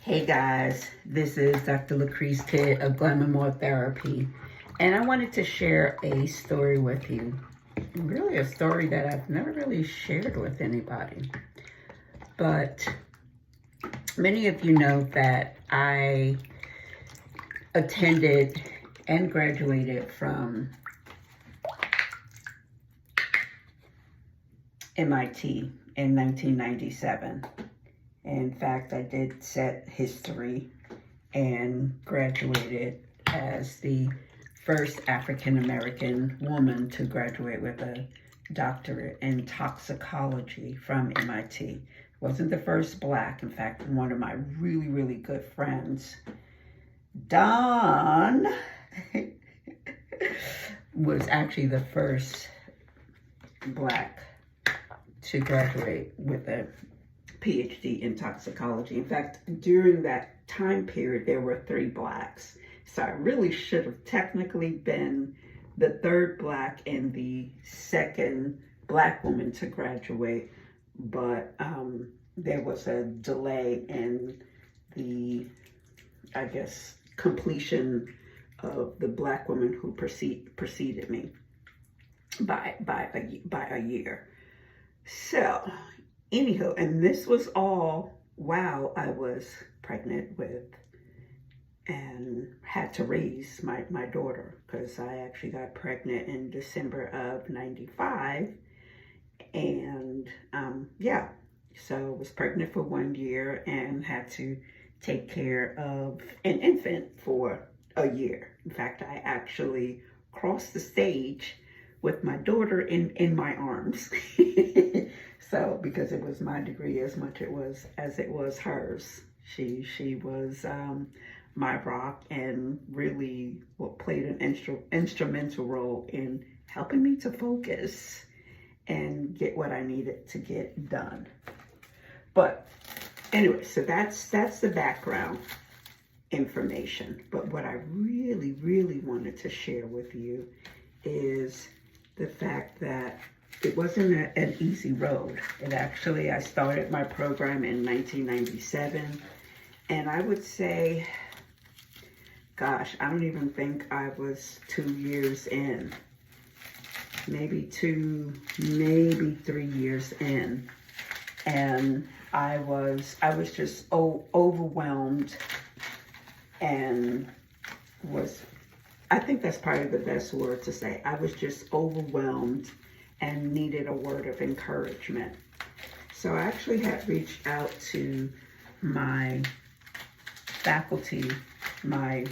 Hey guys, this is Dr. Lucrease Kidd of Glamour More Therapy, and I wanted to share a story with you. Really a story that I've never really shared with anybody. But many of you know that I attended and graduated from MIT in 1997. In fact, I did set history and graduated as the first African-American woman to graduate with a doctorate in toxicology from MIT. Wasn't the first Black. In fact, one of my really, really good friends, Don, was actually the first Black to graduate with a PhD in toxicology. In fact, during that time period, there were 3 Blacks. So I really should have technically been the 3rd Black and the 2nd Black woman to graduate. But there was a delay in the, I guess, completion of the Black woman who preceded me by a year. So, anyhow, and this was all while I was pregnant with and had to raise my daughter, because I actually got pregnant in December of 95. And yeah, so I was pregnant for 1 year and had to take care of an infant for a year. In fact, I actually crossed the stage with my daughter in my arms. So, because it was my degree as much as it was hers. She was my rock, and really played an instrumental role in helping me to focus and get what I needed to get done. But anyway, so that's the background information. But what I really, really wanted to share with you is the fact that it wasn't an easy road. I started my program in 1997, and I would say, gosh, I don't even think I was 2 years in. Maybe 2, maybe 3 years in. And I was just overwhelmed, and I think that's probably the best word to say. I was just overwhelmed and needed a word of encouragement. So I actually had reached out to my faculty, my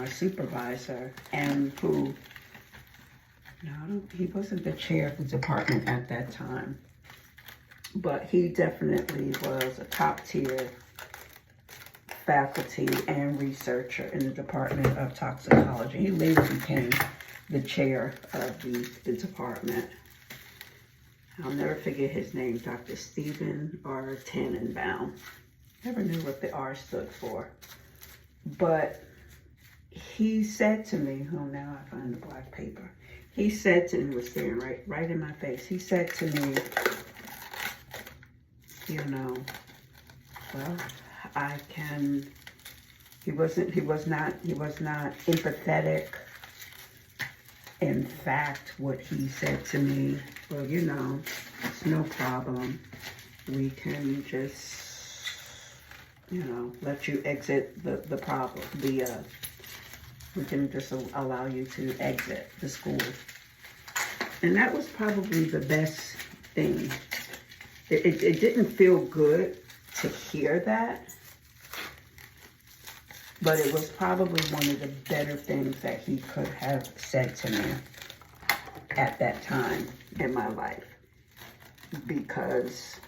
supervisor, and he wasn't the chair of the department at that time, but he definitely was a top tier faculty and researcher in the Department of Toxicology. He later became the chair of the department. I'll never forget his name, Dr. Stephen R. Tannenbaum. Never knew what the R stood for. But he said to me, oh, now I find the black paper. He said to me, was staring right in my face. He said to me, well, he was not empathetic. In fact, what he said to me, well, it's no problem. We can just, let you exit the problem. We can just allow you to exit the school. And that was probably the best thing. It didn't feel good to hear that, but it was probably one of the better things that he could have said to me at that time in my life, because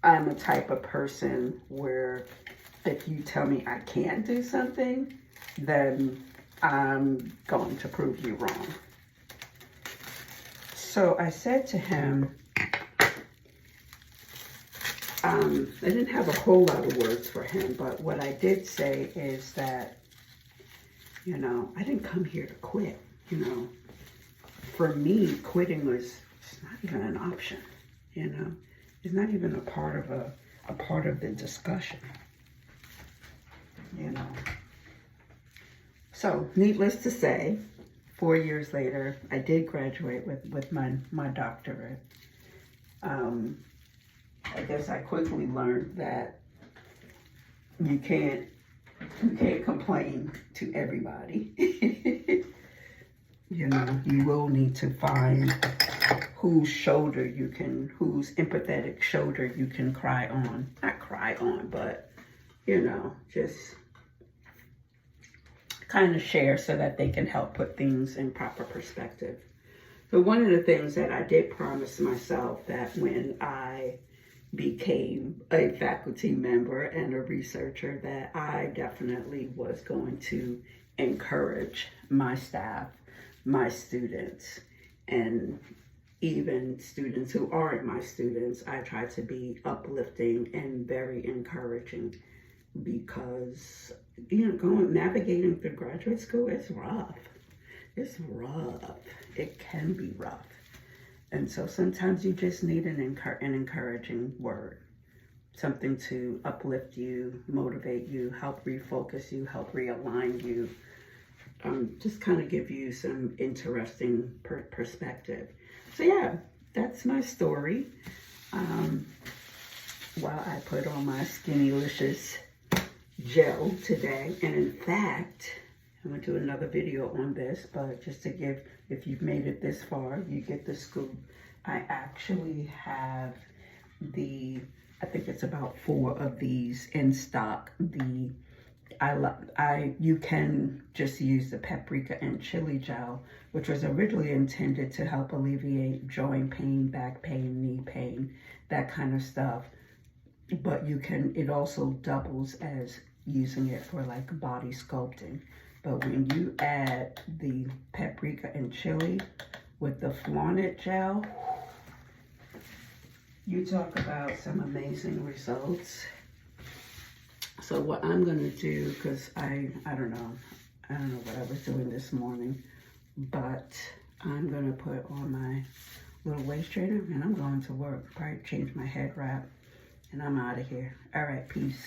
I'm a type of person where if you tell me I can't do something, then I'm going to prove you wrong. So I said to him, I didn't have a whole lot of words for him, but what I did say is that, I didn't come here to quit. For me, quitting was not even an option, It's not even a part of a part of the discussion, you know. So, needless to say, 4 years later, I did graduate with my doctorate. I guess I quickly learned that you can't complain to everybody. You know, you will need to find whose empathetic shoulder you can cry on. Not cry on, but, you know, just kind of share so that they can help put things in proper perspective. So one of the things that I did promise myself, that when I became a faculty member and a researcher, that I definitely was going to encourage my staff, my students, and even students who aren't my students. I try to be uplifting and very encouraging, because, you know, navigating through graduate school is rough. It's rough. It can be rough. And so sometimes you just need an encouraging word, something to uplift you, motivate you, help refocus you, help realign you, just kind of give you some interesting perspective. So yeah, that's my story. While I put on my Skinnylicious gel today, and in fact, I'm going to do another video on this, but just to give, if you've made it this far, you get the scoop. I actually have I think it's about 4 of these in stock. You can just use the paprika and chili gel, which was originally intended to help alleviate joint pain, back pain, knee pain, that kind of stuff. But it also doubles as using it for like body sculpting. But when you add the paprika and chili with the Flaunt gel, you talk about some amazing results. So what I'm gonna do, because I don't know what I was doing this morning, but I'm gonna put on my little waist trainer and I'm going to work. Probably change my head wrap, and I'm out of here. All right, peace.